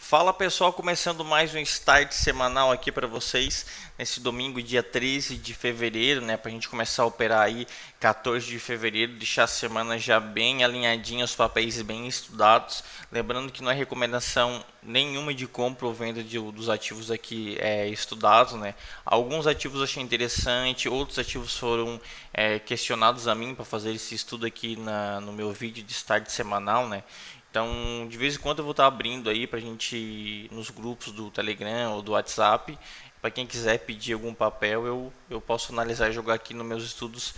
Fala pessoal, começando mais um start semanal aqui para vocês nesse domingo, dia 13 de fevereiro, né? Para a gente começar a operar aí 14 de fevereiro, deixar a semana já bem alinhadinha, os papéis bem estudados. Lembrando que não é recomendação nenhuma de compra ou venda dos ativos aqui estudados, né? Alguns ativos eu achei interessante, outros ativos foram questionados a mim para fazer esse estudo aqui no meu vídeo de start semanal, né? Então, de vez em quando eu vou estar abrindo aí pra gente nos grupos do Telegram ou do WhatsApp. Para quem quiser pedir algum papel, eu posso analisar e jogar aqui nos meus estudos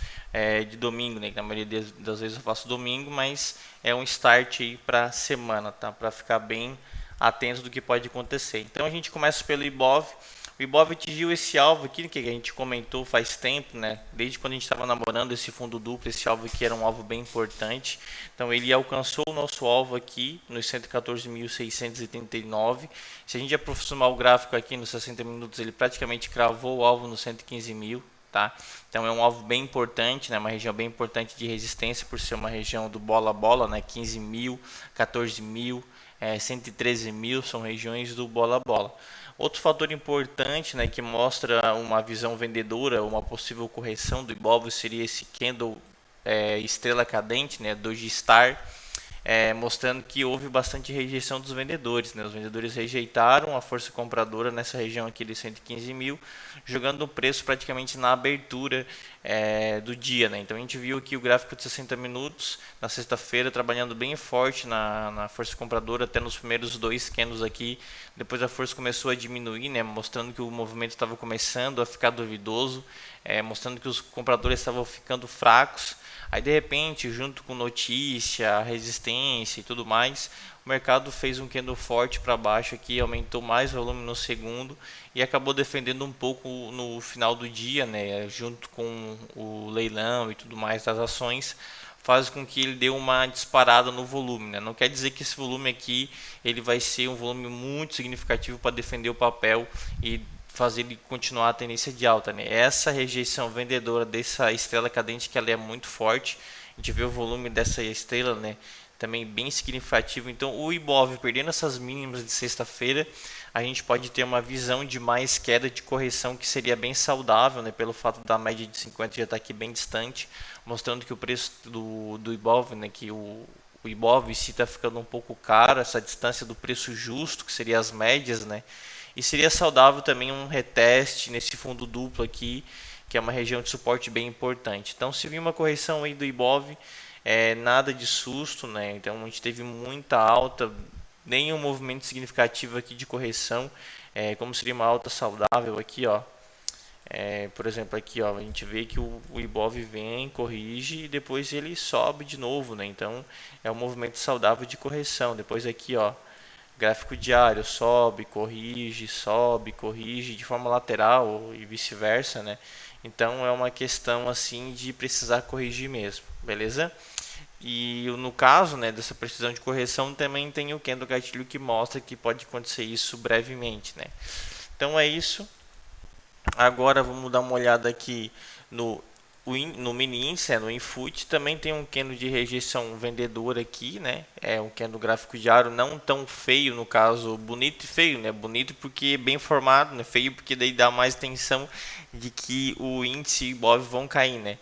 de domingo, né? Na maioria das vezes eu faço domingo, mas é um start aí para semana, tá? Para ficar bem atento do que pode acontecer. Então a gente começa pelo Ibov. O Ibov atingiu esse alvo aqui que a gente comentou faz tempo, né? Desde quando a gente estava namorando esse fundo duplo, esse alvo aqui era um alvo bem importante. Então ele alcançou o nosso alvo aqui nos 114.639. Se a gente aproximar o gráfico aqui nos 60 minutos, ele praticamente cravou o alvo nos 115 mil. Tá? Então é um alvo bem importante, né? Uma região bem importante de resistência por ser uma região do bola a bola, né? 15 mil, 14 mil, 113 mil são regiões do bola a bola. Outro fator importante, né, que mostra uma visão vendedora, uma possível correção do Ibov seria esse candle estrela cadente, né, Doji Star, mostrando que houve bastante rejeição dos vendedores, né? Os vendedores rejeitaram a força compradora nessa região aqui de 115 mil, jogando o preço praticamente na abertura do dia, né? Então a gente viu aqui o gráfico de 60 minutos na sexta-feira trabalhando bem forte na força compradora até nos primeiros dois candles aqui. Depois a força começou a diminuir, né? Mostrando que o movimento estava começando a ficar duvidoso, mostrando que os compradores estavam ficando fracos. Aí de repente, junto com notícia, resistência e tudo mais, o mercado fez um candle forte para baixo aqui, aumentou mais volume no segundo e acabou defendendo um pouco no final do dia, né, junto com o leilão e tudo mais das ações, faz com que ele dê uma disparada no volume, né? Não quer dizer que esse volume aqui ele vai ser um volume muito significativo para defender o papel e fazer ele continuar a tendência de alta, né? Essa rejeição vendedora dessa estrela cadente que ela é muito forte, a gente vê o volume dessa estrela, né, também bem significativo. Então o Ibov perdendo essas mínimas de sexta-feira, a gente pode ter uma visão de mais queda de correção que seria bem saudável, né, pelo fato da média de 50 já estar aqui bem distante, mostrando que o preço do Ibov, né, que o Ibov se está ficando um pouco caro, essa distância do preço justo, que seria as médias, né? E seria saudável também um reteste nesse fundo duplo aqui, que é uma região de suporte bem importante. Então, se vir uma correção aí do Ibov, nada de susto, né? Então, a gente teve muita alta, nenhum movimento significativo aqui de correção, como seria uma alta saudável aqui, ó. Por exemplo, aqui, ó, a gente vê que o Ibov vem, corrige e depois ele sobe de novo, né? Então, é um movimento saudável de correção. Depois aqui, ó, gráfico diário, sobe, corrige de forma lateral e vice-versa, né? Então é uma questão assim de precisar corrigir mesmo, beleza? E no caso, né, dessa precisão de correção também tem o candle gatilho que mostra que pode acontecer isso brevemente, né? Então é isso. Agora vamos dar uma olhada aqui no mini índice, no Infut, também tem um candle de rejeição vendedora aqui, né? É um candle gráfico diário não tão feio, no caso, bonito e feio, né? Bonito porque é bem formado, né? Feio porque daí dá mais tensão de que o índice e o Ibov vão cair, né?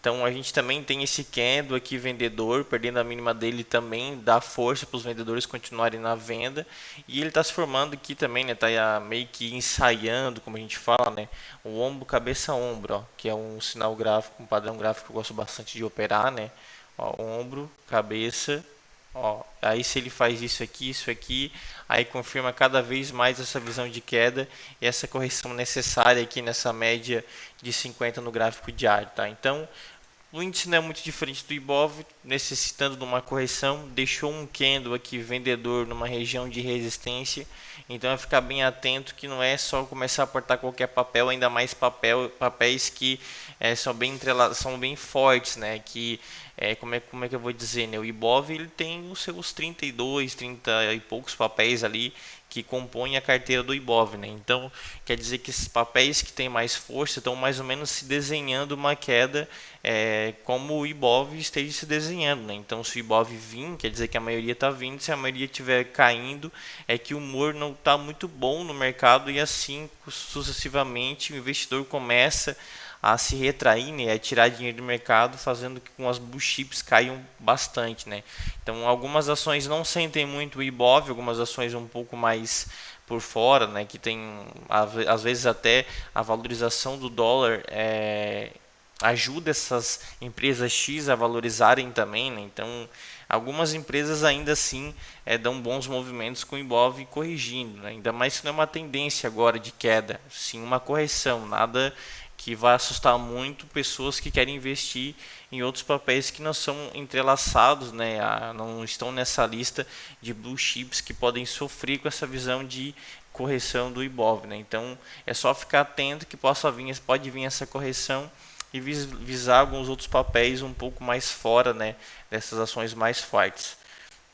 Então a gente também tem esse candle aqui vendedor, perdendo a mínima dele também dá força para os vendedores continuarem na venda. E ele está se formando aqui também, né? Está meio que ensaiando, como a gente fala, né? O ombro, cabeça, ombro, ó, que é um sinal gráfico, um padrão gráfico que eu gosto bastante de operar, né? Ó, ombro, cabeça, ó. Aí se ele faz isso aqui, aí confirma cada vez mais essa visão de queda e essa correção necessária aqui nessa média de 50 no gráfico diário, tá? Então o índice não é muito diferente do Ibov, necessitando de uma correção, deixou um candle aqui vendedor numa região de resistência, então é ficar bem atento que não é só começar a aportar qualquer papel, ainda mais papéis que são bem fortes, né? Que como é que eu vou dizer, né? O Ibov ele tem os seus 32, 30 e poucos papéis ali que compõem a carteira do Ibov, né? Então quer dizer que esses papéis que têm mais força estão mais ou menos se desenhando uma queda como o Ibov esteja se desenhando. desenhando, né? Então, se o Ibov vir, quer dizer que a maioria está vindo. Se a maioria estiver caindo, é que o humor não está muito bom no mercado, e assim sucessivamente o investidor começa a se retrair, né, a tirar dinheiro do mercado, fazendo com que as blue chips caiam bastante, né? Então, algumas ações não sentem muito o Ibov, algumas ações um pouco mais por fora, né, que tem às vezes até a valorização do dólar ajuda essas empresas X a valorizarem também, né? Então, algumas empresas ainda assim dão bons movimentos com o Ibov corrigindo, né? Ainda mais que não é uma tendência agora de queda, sim uma correção, nada que vai assustar muito pessoas que querem investir em outros papéis que não são entrelaçados, né? Não estão nessa lista de blue chips que podem sofrer com essa visão de correção do Ibov, né? Então, é só ficar atento que pode vir essa correção e visar alguns outros papéis um pouco mais fora, né, dessas ações mais fortes.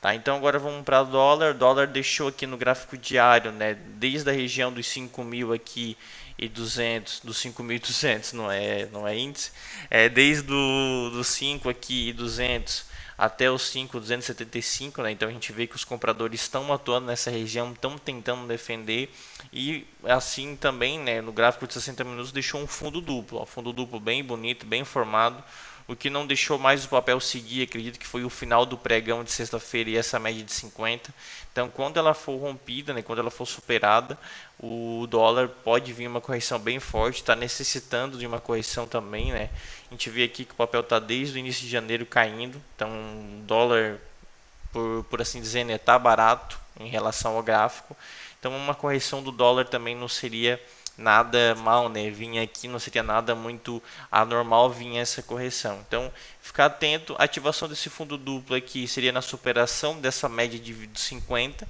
Tá, então agora vamos para o dólar. O dólar deixou aqui no gráfico diário, né, desde a região dos 5.000 aqui e 200, dos 5.200, não é índice, desde dos 5 aqui e 200 até os 5.275, né? Então a gente vê que os compradores estão atuando nessa região, estão tentando defender, e assim também, né, no gráfico de 60 minutos deixou um fundo duplo, fundo duplo bem bonito, bem formado. O que não deixou mais o papel seguir, acredito que foi o final do pregão de sexta-feira e essa média de 50. Então, quando ela for rompida, né, quando ela for superada, o dólar pode vir uma correção bem forte, está necessitando de uma correção também, né? A gente vê aqui que o papel está desde o início de janeiro caindo, então o dólar, por assim dizer, né, está barato em relação ao gráfico. Então, uma correção do dólar também não seria nada mal, né? Vinha aqui, não seria nada muito anormal, vinha essa correção. Então, ficar atento. A ativação desse fundo duplo aqui seria na superação dessa média de 50.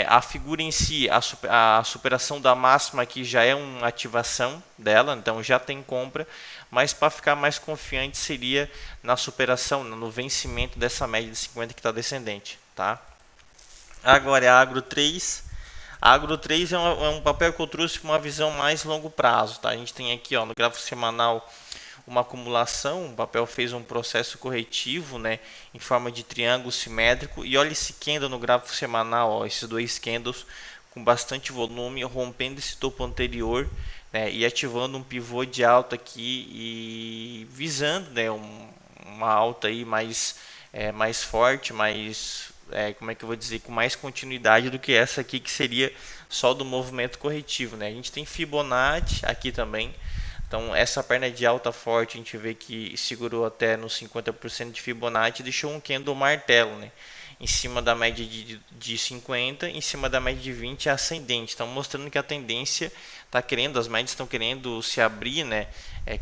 A figura em si, a superação da máxima aqui já é uma ativação dela, então já tem compra, mas para ficar mais confiante seria na superação, no vencimento dessa média de 50 que está descendente, tá? Agora é a Agro 3. A Agro 3 é um papel que eu trouxe com uma visão mais longo prazo, tá? A gente tem aqui, ó, no gráfico semanal uma acumulação, o papel fez um processo corretivo, né, em forma de triângulo simétrico, e olha esse candle no gráfico semanal, ó, esses dois candles com bastante volume, rompendo esse topo anterior, né, e ativando um pivô de alta aqui e visando, né, uma alta aí mais forte, como é que eu vou dizer, com mais continuidade do que essa aqui, que seria só do movimento corretivo, né? A gente tem Fibonacci aqui também. Então, essa perna de alta forte, a gente vê que segurou até nos 50% de Fibonacci e deixou um candle martelo, né? Em cima da média de 50, em cima da média de 20 ascendente. Então, mostrando que a tendência está querendo, as médias estão querendo se abrir, né?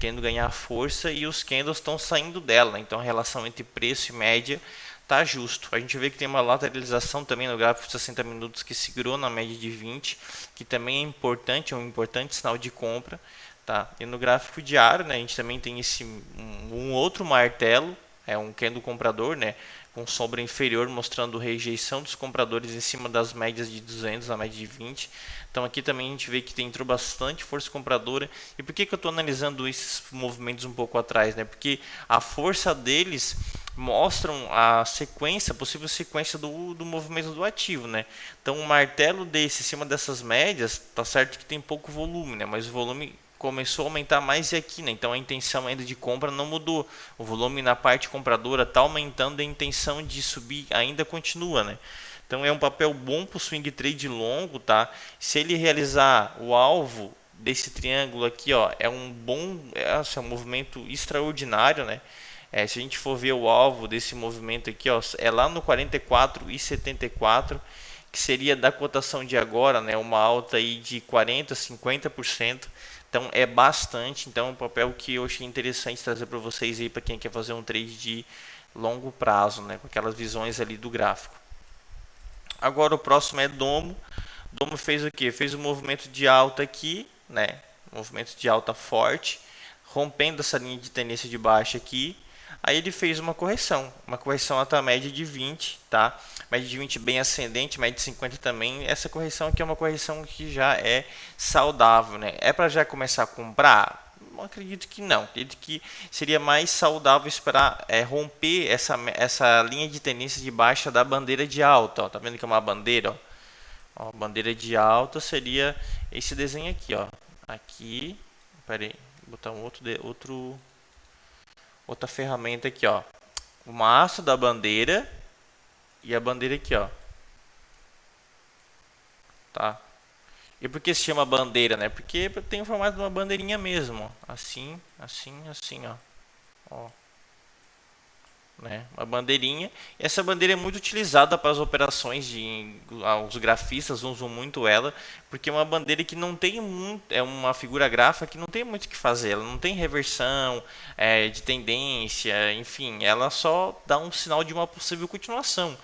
Querendo ganhar força, e os candles estão saindo dela. Então, a relação entre preço e média tá justo. A gente vê que tem uma lateralização também no gráfico de 60 minutos que segurou na média de 20, que também é importante, um importante sinal de compra, tá? E no gráfico diário, né, a gente também tem um outro martelo, um candle comprador, né, com sombra inferior, mostrando rejeição dos compradores em cima das médias de 200, a média de 20. Então aqui também a gente vê que entrou bastante força compradora. E por que eu estou analisando esses movimentos um pouco atrás, né? Porque a força deles mostram a possível sequência do movimento do ativo, né? Então, um martelo desse em cima dessas médias, tá certo que tem pouco volume, né? Mas o volume começou a aumentar mais aqui, né? Então a intenção ainda de compra não mudou. O volume na parte compradora está aumentando, a intenção de subir ainda continua, né? Então é um papel bom para o swing trade longo, tá? Se ele realizar o alvo desse triângulo aqui, ó, é um movimento extraordinário, né? Se a gente for ver o alvo desse movimento aqui, ó, é lá no 44,74, que seria da cotação de agora, né, uma alta aí de 40%, 50%. Então é bastante. Então é um papel que eu achei interessante trazer para vocês aí, para quem quer fazer um trade de longo prazo, né, com aquelas visões ali do gráfico. Agora o próximo é Domo. Domo fez o que? Fez um movimento de alta aqui, né, movimento de alta forte, rompendo essa linha de tendência de baixa aqui. Aí ele fez uma correção até a média de 20, tá? Média de 20 bem ascendente, média de 50 também. Essa correção aqui é uma correção que já é saudável, né? É para já começar a comprar? acredito que não. Acredito que seria mais saudável esperar romper essa linha de tendência de baixa da bandeira de alta. Ó. Tá vendo que é uma bandeira? Ó. Ó, bandeira de alta seria esse desenho aqui. Ó. Aqui, peraí, vou botar outra ferramenta aqui. Ó. O maço da bandeira e a bandeira aqui. Ó. Tá? E por que se chama bandeira, né? Porque tem o formato de uma bandeirinha mesmo, ó. Assim, assim, assim, ó. Ó. Né? Uma bandeirinha. E essa bandeira é muito utilizada para as operações os grafistas usam muito ela, porque é uma bandeira que não tem muito, é uma figura gráfica que não tem muito o que fazer. Ela não tem reversão, de tendência, enfim, ela só dá um sinal de uma possível continuação.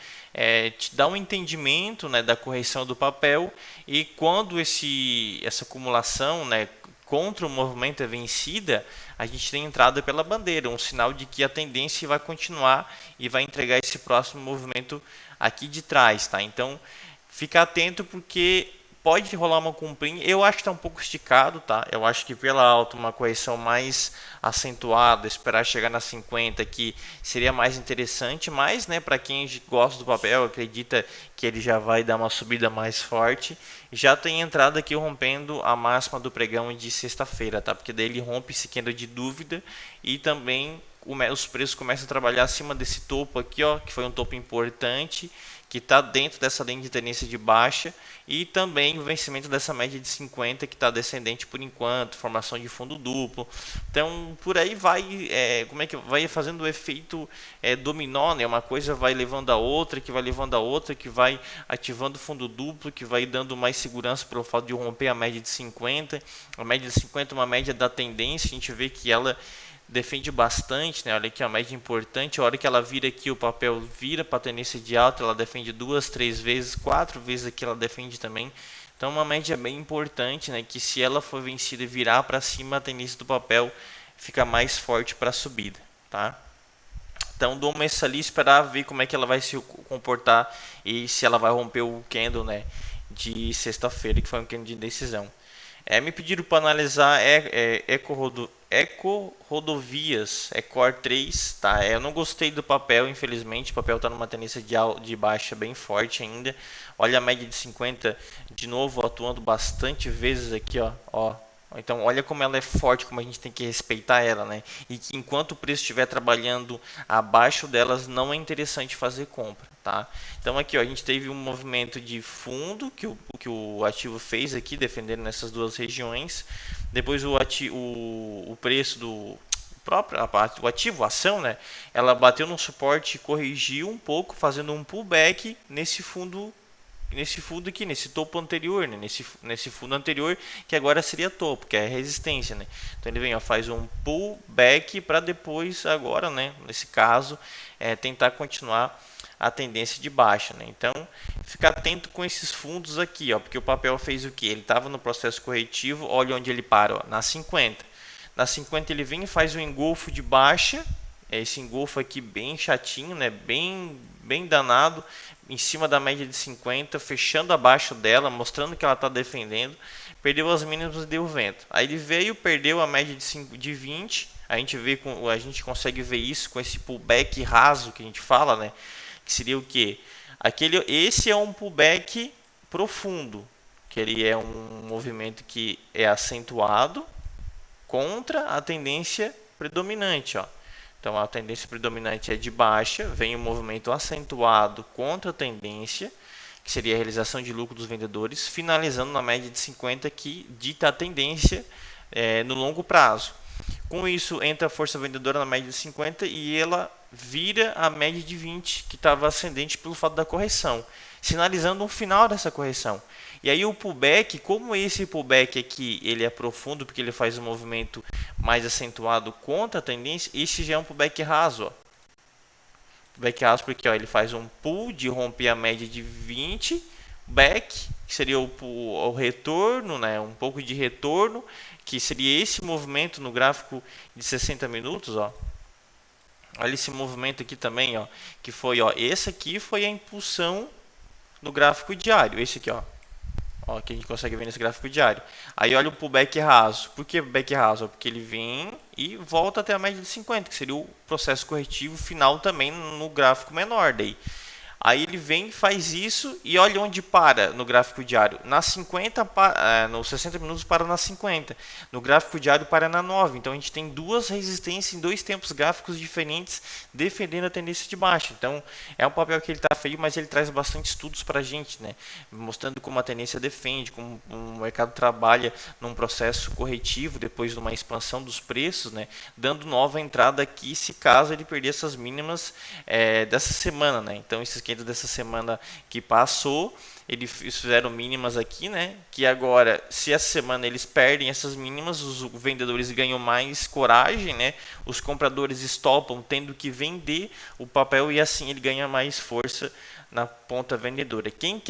Te dá um entendimento, né, da correção do papel, e quando essa acumulação, né, contra o movimento é vencida, a gente tem entrada pela bandeira, um sinal de que a tendência vai continuar e vai entregar esse próximo movimento aqui de trás, tá? Então, fica atento porque pode rolar uma comprinha. Eu acho que está um pouco esticado, tá? Eu acho que pela alta uma correção mais acentuada, esperar chegar na 50 aqui seria mais interessante, mas, né, para quem gosta do papel, acredita que ele já vai dar uma subida mais forte, já tem entrada aqui rompendo a máxima do pregão de sexta-feira, tá? Porque daí ele rompe esse candle de dúvida e também os preços começam a trabalhar acima desse topo aqui, ó, que foi um topo importante, que está dentro dessa linha de tendência de baixa, e também o vencimento dessa média de 50 que está descendente por enquanto, formação de fundo duplo. Então por aí vai, como é que vai fazendo o efeito dominó, né? Uma coisa vai levando a outra, que vai levando a outra, que vai ativando o fundo duplo, que vai dando mais segurança pelo fato de romper a média de 50. A média de 50 é uma média da tendência, a gente vê que ela defende bastante, né? Olha aqui a média importante, a hora que ela vira aqui, o papel vira para a tendência de alta, ela defende 2, 3 vezes, 4 vezes aqui ela defende também. Então uma média bem importante, né? Que se ela for vencida e virar para cima, a tendência do papel fica mais forte para a subida, tá? Então dou uma ali, esperar ver como é que ela vai se comportar e se ela vai romper o candle, né, de sexta-feira, que foi um candle de decisão. Me pediram para analisar Eco Rodovias, Ecor 3, tá? Eu não gostei do papel, infelizmente, o papel está numa tendência de baixa bem forte ainda. Olha a média de 50, de novo, atuando bastante vezes aqui, ó. Então, olha como ela é forte, como a gente tem que respeitar ela, né? E que enquanto o preço estiver trabalhando abaixo delas, não é interessante fazer compra, tá? Então, aqui, ó, a gente teve um movimento de fundo que o ativo fez aqui, defendendo nessas duas regiões. Depois, o preço do o ativo, a ação, né? Ela bateu no suporte e corrigiu um pouco, fazendo um pullback nesse fundo aqui, nesse topo anterior, né? nesse fundo anterior, que agora seria topo, que é resistência, né? Então ele vem, ó, faz um pullback para depois, agora, né, nesse caso, tentar continuar a tendência de baixa, né? Então, ficar atento com esses fundos aqui, ó, porque o papel fez o que? Ele estava no processo corretivo, olha onde ele para, ó, na 50. Na 50 ele vem e faz um engolfo de baixa, esse engolfo aqui bem chatinho, né? Bem danado, em cima da média de 50, fechando abaixo dela, mostrando que ela está defendendo, perdeu as mínimas e deu vento. Aí ele veio, perdeu a média de 20, a gente consegue ver isso com esse pullback raso que a gente fala, né? Que seria o quê? Esse é um pullback profundo, que ele é um movimento que é acentuado contra a tendência predominante, ó. Então a tendência predominante é de baixa, vem um movimento acentuado contra a tendência, que seria a realização de lucro dos vendedores, finalizando na média de 50, que dita a tendência no longo prazo. Com isso, entra a força vendedora na média de 50 e ela vira a média de 20, que estava ascendente pelo fato da correção, sinalizando um final dessa correção. E aí o pullback, como esse pullback aqui ele é profundo, porque ele faz um movimento mais acentuado contra a tendência, esse já é um pullback raso, ó. Pullback raso porque, ó, ele faz um pull de romper a média de 20, back, que seria o retorno, né, um pouco de retorno, que seria esse movimento no gráfico de 60 minutos, ó. Olha esse movimento aqui também, ó, que foi, ó, esse aqui foi a impulsão no gráfico diário, esse aqui, ó. Ó, que a gente consegue ver nesse gráfico diário. Aí olha o pullback raso. Por que pullback raso? Porque ele vem e volta até a média de 50, que seria o processo corretivo final também no gráfico menor daí. Aí ele vem, faz isso e olha onde para no gráfico diário. Na 50, nos 60 minutos para na 50. No gráfico diário para na 9. Então a gente tem duas resistências em dois tempos gráficos diferentes defendendo a tendência de baixa. Então é um papel que ele está feio, mas ele traz bastante estudos para a gente, né? Mostrando como a tendência defende, como o mercado trabalha num processo corretivo depois de uma expansão dos preços, né? Dando nova entrada aqui se caso ele perder essas mínimas dessa semana, né? Então esses dessa semana que passou, eles fizeram mínimas aqui, né? Que agora, se essa semana eles perdem essas mínimas, os vendedores ganham mais coragem, né? Os compradores estopam tendo que vender o papel e assim ele ganha mais força na ponta vendedora. Quem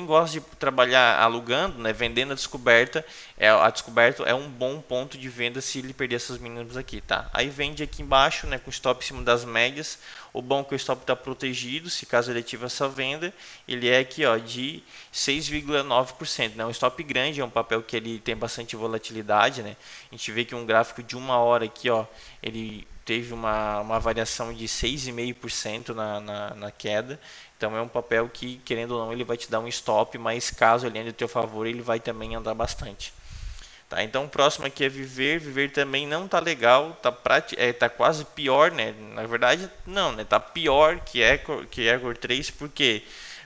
gosta de trabalhar alugando, né, vendendo a descoberta é um bom ponto de venda se ele perder essas mínimas aqui, tá? Aí vende aqui embaixo, né, com stop em cima das médias. O bom é que o stop está protegido, se caso ele ative essa venda, ele é aqui, ó, de 6,9%, né? Um stop grande, é um papel que ele tem bastante volatilidade, né? A gente vê que um gráfico de 1 hora aqui, ó, ele teve uma variação de 6,5% na queda. Então é um papel que, querendo ou não, ele vai te dar um stop, mas caso ele ande a teu favor, ele vai também andar bastante. Tá, então o próximo aqui é Viver. Viver também não tá legal, tá quase pior, né? Na verdade, não, né? Tá pior que Ecor 3, por quê?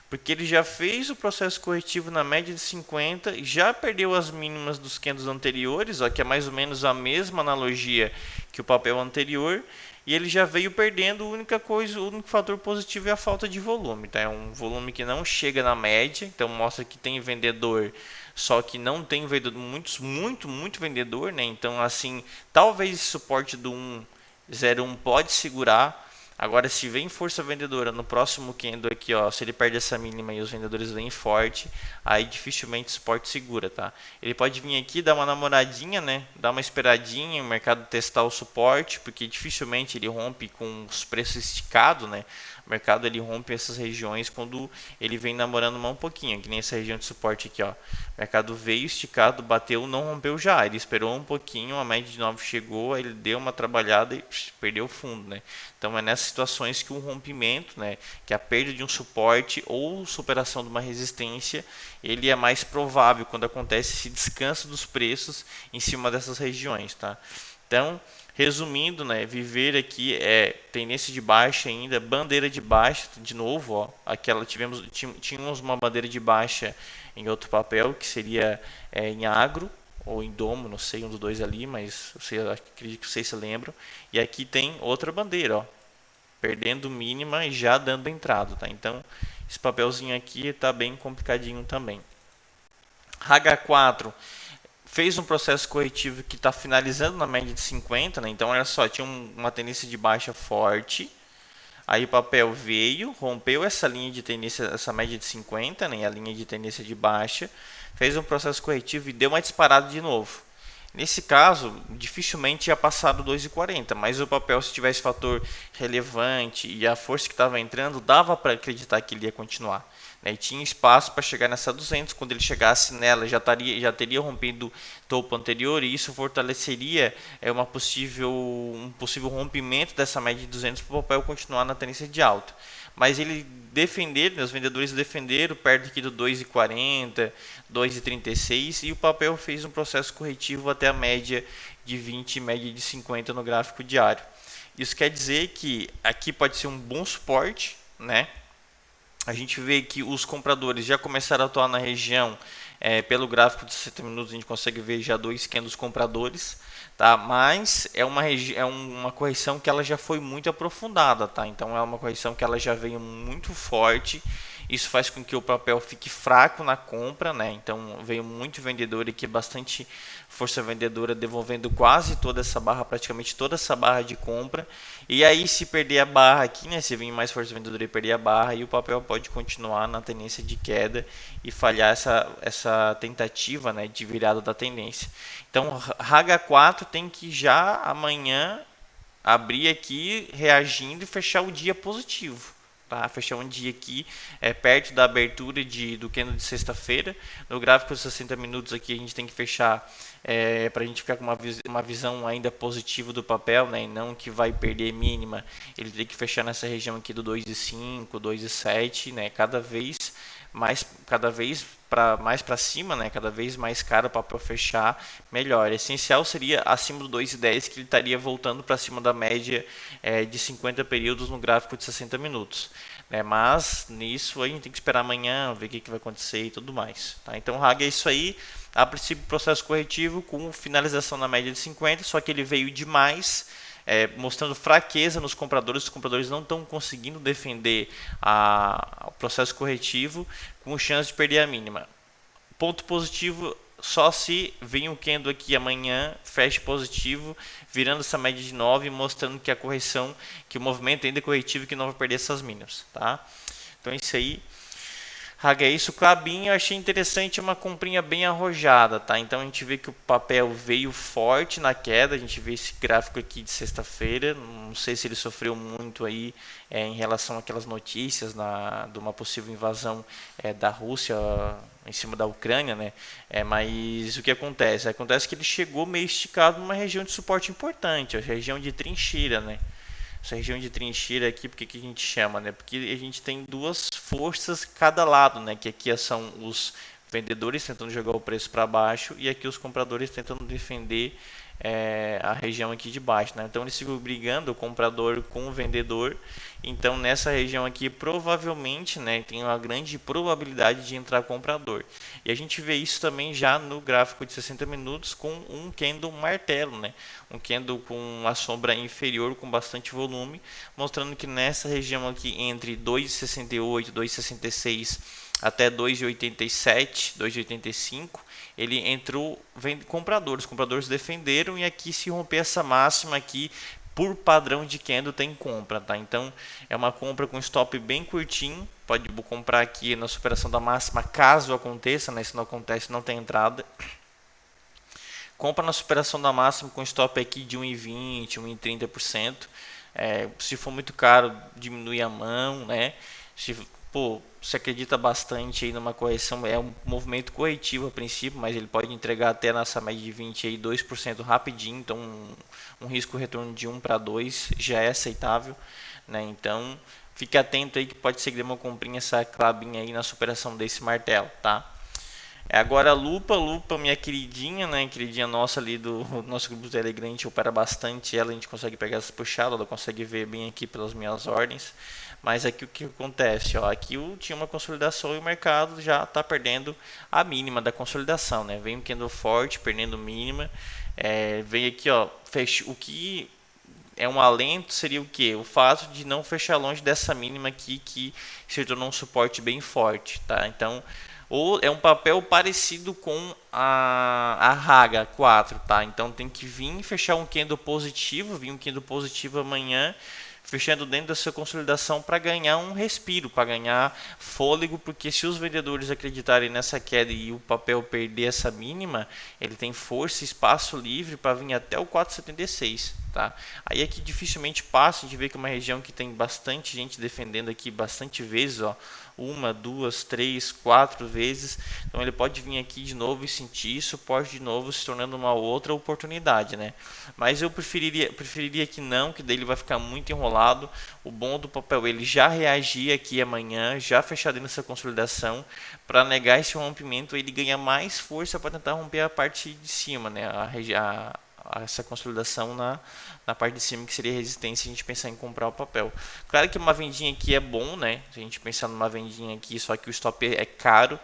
Porque ele já fez o processo corretivo na média de 50, já perdeu as mínimas dos candles anteriores, ó, que é mais ou menos a mesma analogia que o papel anterior, e ele já veio perdendo. O único fator positivo é a falta de volume, tá? É um volume que não chega na média, então mostra que tem vendedor, só que não tem vendedor, muito vendedor, né? Então assim, talvez esse suporte do 1,01 pode segurar. Agora, se vem força vendedora no próximo candle aqui, ó, se ele perde essa mínima e os vendedores vêm forte, aí dificilmente o suporte segura, tá? Ele pode vir aqui, dar uma namoradinha, né? Dar uma esperadinha, o mercado testar o suporte, porque dificilmente ele rompe com os preços esticados, né? O mercado ele rompe essas regiões quando ele vem namorando um pouquinho, que nem essa região de suporte aqui, ó. O mercado veio esticado, bateu, não rompeu já. Ele esperou um pouquinho, a média de 9 chegou, aí ele deu uma trabalhada e perdeu o fundo, né? Então é nessas situações que um rompimento, né, que a perda de um suporte ou superação de uma resistência, ele é mais provável quando acontece esse descanso dos preços em cima dessas regiões, tá? Então, resumindo, né, Viver aqui é tendência de baixa ainda, bandeira de baixa, de novo, ó, tínhamos uma bandeira de baixa em outro papel, que seria em agro, ou em domo, não sei, um dos dois ali, mas acredito que vocês se lembram. E aqui tem outra bandeira, ó, perdendo mínima e já dando entrada, tá? Então, esse papelzinho aqui está bem complicadinho também. H4 fez um processo corretivo que está finalizando na média de 50, né? Então, olha só, tinha uma tendência de baixa forte. Aí o papel veio, rompeu essa linha de tendência, essa média de 50, né? A linha de tendência de baixa, fez um processo corretivo e deu uma disparada de novo. Nesse caso, dificilmente ia passar do 2,40, mas o papel, se tivesse fator relevante e a força que estava entrando, dava para acreditar que ele ia continuar, né? E tinha espaço para chegar nessa 200, quando ele chegasse nela já teria rompido o topo anterior, e isso fortaleceria um possível rompimento dessa média de 200 para o papel continuar na tendência de alta. Mas os vendedores defenderam perto aqui do 2,40, 2,36, e o papel fez um processo corretivo até a média de 20 e média de 50 no gráfico diário. Isso quer dizer que aqui pode ser um bom suporte, né? A gente vê que os compradores já começaram a atuar na região, pelo gráfico de 60 minutos a gente consegue ver já dois candles compradores, tá? Mas é uma correção que ela já foi muito aprofundada, tá? Então é uma correção que ela já veio muito forte. Isso faz com que o papel fique fraco na compra, né? Então veio muito vendedor aqui, bastante força vendedora, devolvendo quase toda essa barra, praticamente toda essa barra de compra. E aí, se perder a barra aqui, né? Se vir mais força vendedora e perder a barra, e o papel pode continuar na tendência de queda e falhar essa tentativa, né, de virada da tendência. Então H4 tem que já amanhã abrir aqui reagindo e fechar o dia positivo. Tá? tá? Fechar um dia aqui perto da abertura do candle de sexta-feira. No gráfico de 60 minutos aqui a gente tem que fechar para a gente ficar com uma visão ainda positiva do papel, né? E não que vai perder mínima. Ele tem que fechar nessa região aqui do 2,5, 2,7, né? Cada vez mais para cima, né? Cada vez mais caro o papel fechar, melhor. Essencial seria acima do 2,10, que ele estaria voltando para cima da média de 50 períodos no gráfico de 60 minutos. Né? Mas nisso a gente tem que esperar amanhã, ver o que vai acontecer e tudo mais. Tá? Então, RAG é isso aí. A princípio, processo corretivo com finalização na média de 50, só que ele veio demais, mostrando fraqueza nos compradores. Os compradores não estão conseguindo defender o processo corretivo com chance de perder a mínima. Ponto positivo, só se vir um candle aqui amanhã, feche positivo, virando essa média de 9, mostrando que a correção, que o movimento ainda é corretivo e que não vai perder essas mínimas. Tá? Então é isso aí. É isso, Klabin, eu achei interessante, uma comprinha bem arrojada, tá? Então a gente vê que o papel veio forte na queda, a gente vê esse gráfico aqui de sexta-feira, não sei se ele sofreu muito aí em relação àquelas notícias de uma possível invasão da Rússia em cima da Ucrânia, né? Mas o que acontece? Acontece que ele chegou meio esticado numa região de suporte importante, a região de trincheira, né? Essa região de trincheira aqui, porque que a gente chama, né? Porque a gente tem duas forças cada lado, né? Que aqui são os vendedores tentando jogar o preço para baixo e aqui os compradores tentando defender a região aqui de baixo, né? Então eles ficam brigando, o comprador com o vendedor. Então nessa região aqui provavelmente, né, tem uma grande probabilidade de entrar comprador. E a gente vê isso também já no gráfico de 60 minutos com um candle martelo, né? Um candle com uma sombra inferior com bastante volume, mostrando que nessa região aqui entre 2,68, 2,66 até 2,87, 2,85, ele entrou compradores. Os compradores defenderam e aqui se romper essa máxima aqui, por padrão de candle tem compra, tá? Então é uma compra com stop bem curtinho, pode comprar aqui na superação da máxima caso aconteça, né? Se não acontece não tem entrada. Compra na superação da máxima com stop aqui de 1,20, 1,30%. Se for muito caro, diminui a mão, né? Se acredita bastante aí numa correção, é um movimento corretivo a princípio, mas ele pode entregar até nessa média de 20 aí 2% rapidinho, então um risco retorno de 1 para 2 já é aceitável, né? Então fique atento aí que pode ser que dê uma comprinha essa Klabin aí na superação desse martelo, tá? Agora a Lupa, minha queridinha, né? Queridinha nossa ali do nosso grupo do Telegram, a gente opera bastante ela, a gente consegue pegar essa puxada, ela consegue ver bem aqui pelas minhas ordens. Mas aqui o que acontece? Ó, aqui tinha uma consolidação e o mercado já está perdendo a mínima da consolidação, né? Vem um candle forte, perdendo mínima. Vem aqui, ó, o que é um alento seria o que? O fato de não fechar longe dessa mínima aqui que se tornou um suporte bem forte, tá? Então, ou é um papel parecido com a Raga 4, tá? Então tem que vir fechar um candle positivo, amanhã, fechando dentro dessa consolidação para ganhar um respiro, para ganhar fôlego, porque se os vendedores acreditarem nessa queda e o papel perder essa mínima, ele tem força e espaço livre para vir até o 4,76, tá? Aí aqui dificilmente passa, a gente vê que é uma região que tem bastante gente defendendo aqui bastante vezes, ó, 1, 2, 3, 4 vezes, então ele pode vir aqui de novo e sentir suporte de novo, se tornando uma outra oportunidade, né? Mas eu preferiria que não, que daí ele vai ficar muito enrolado. O bom do papel, ele já reagir aqui amanhã, já fechar dentro dessa consolidação, para negar esse rompimento, ele ganha mais força para tentar romper a parte de cima, né? Essa consolidação na parte de cima, que seria resistência, a gente pensar em comprar o papel. Claro que uma vendinha aqui é bom, né? Se a gente pensar numa vendinha aqui, só que o stop é caro.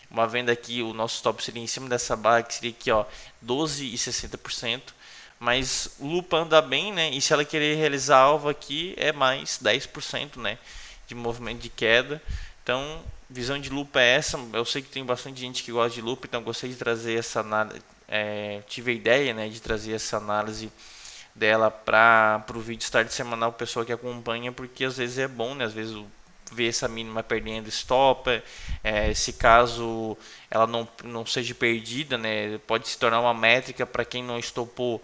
Uma venda aqui, o nosso stop seria em cima dessa barra, que seria aqui, ó, 12,60%. Mas o Lupa anda bem, né? E se ela querer realizar alvo aqui, é mais 10%, né? De movimento de queda. Então, visão de Lupa é essa. Eu sei que tem bastante gente que gosta de Lupa, então gostei de trazer essa análise. Tive a ideia, né, de trazer essa análise dela para o vídeo start semanal, o pessoal que acompanha, porque às vezes é bom, né? Às vezes ver essa mínima perdendo stop, se caso ela não seja perdida, né, pode se tornar uma métrica para quem não estopou,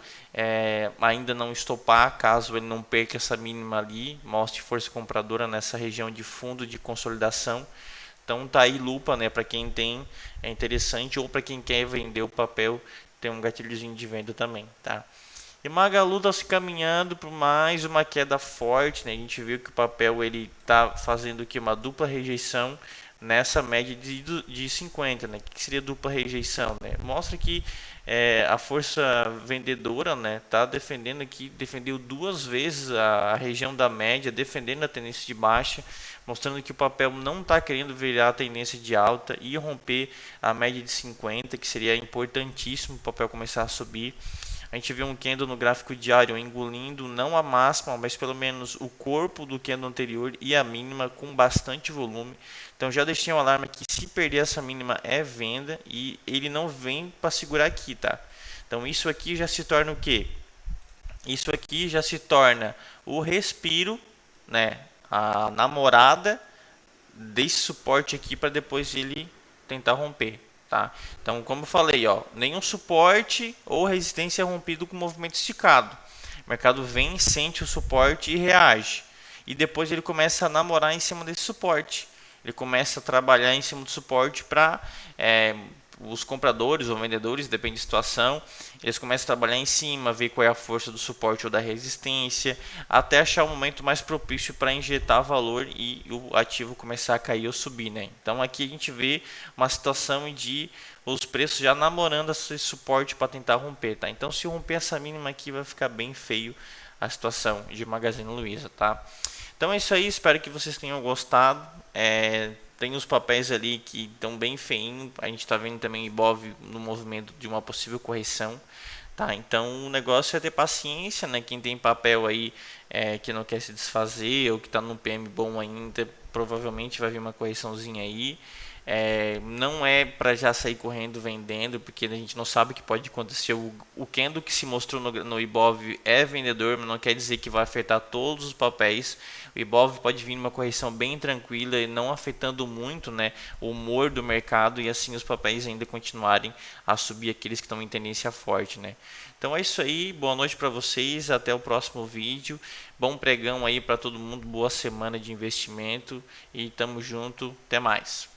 ainda não estopar, caso ele não perca essa mínima ali, mostre força compradora nessa região de fundo de consolidação. Então tá aí lupa, né, para quem tem, é interessante, ou para quem quer vender o papel, tem um gatilhozinho de venda também, tá? E Magalu está se caminhando para mais uma queda forte, né? A gente viu que o papel ele está fazendo aqui uma dupla rejeição nessa média de 50, né? O que seria dupla rejeição, né? Mostra que a força vendedora, né, tá defendendo aqui, defendeu duas vezes a região da média, defendendo a tendência de baixa, mostrando que o papel não está querendo virar a tendência de alta e romper a média de 50, que seria importantíssimo o papel começar a subir. A gente viu um candle no gráfico diário engolindo não a máxima, mas pelo menos o corpo do candle anterior e a mínima com bastante volume. Então já deixei um alarme que se perder essa mínima é venda e ele não vem para segurar aqui, tá? Então isso aqui já se torna o quê? Isso aqui já se torna o respiro, né? A namorada desse suporte aqui para depois ele tentar romper. Tá? Então, como eu falei, ó, nenhum suporte ou resistência rompido com movimento esticado. O mercado vem, sente o suporte e reage. E depois ele começa a namorar em cima desse suporte. Ele começa a trabalhar em cima do suporte para os compradores ou vendedores, depende da situação, eles começam a trabalhar em cima, ver qual é a força do suporte ou da resistência, até achar o momento mais propício para injetar valor e o ativo começar a cair ou subir, né? Então aqui a gente vê uma situação de os preços já namorando esse suporte para tentar romper, tá? Então se romper essa mínima aqui vai ficar bem feio a situação de Magazine Luiza, tá? Então é isso aí, espero que vocês tenham gostado. Tem os papéis ali que estão bem feinho. A gente está vendo também Ibov no movimento de uma possível correção. Tá? Então o negócio é ter paciência, né? Quem tem papel aí que não quer se desfazer ou que está num PM bom ainda, provavelmente vai vir uma correçãozinha aí. Não é para já sair correndo vendendo, porque a gente não sabe o que pode acontecer. O candle que se mostrou no Ibov é vendedor, mas não quer dizer que vai afetar todos os papéis. O Ibov pode vir uma correção bem tranquila e não afetando muito, né, o humor do mercado, e assim os papéis ainda continuarem a subir, aqueles que estão em tendência forte, né? Então é isso aí, boa noite para vocês, até o próximo vídeo, bom pregão aí para todo mundo, boa semana de investimento e tamo junto, até mais.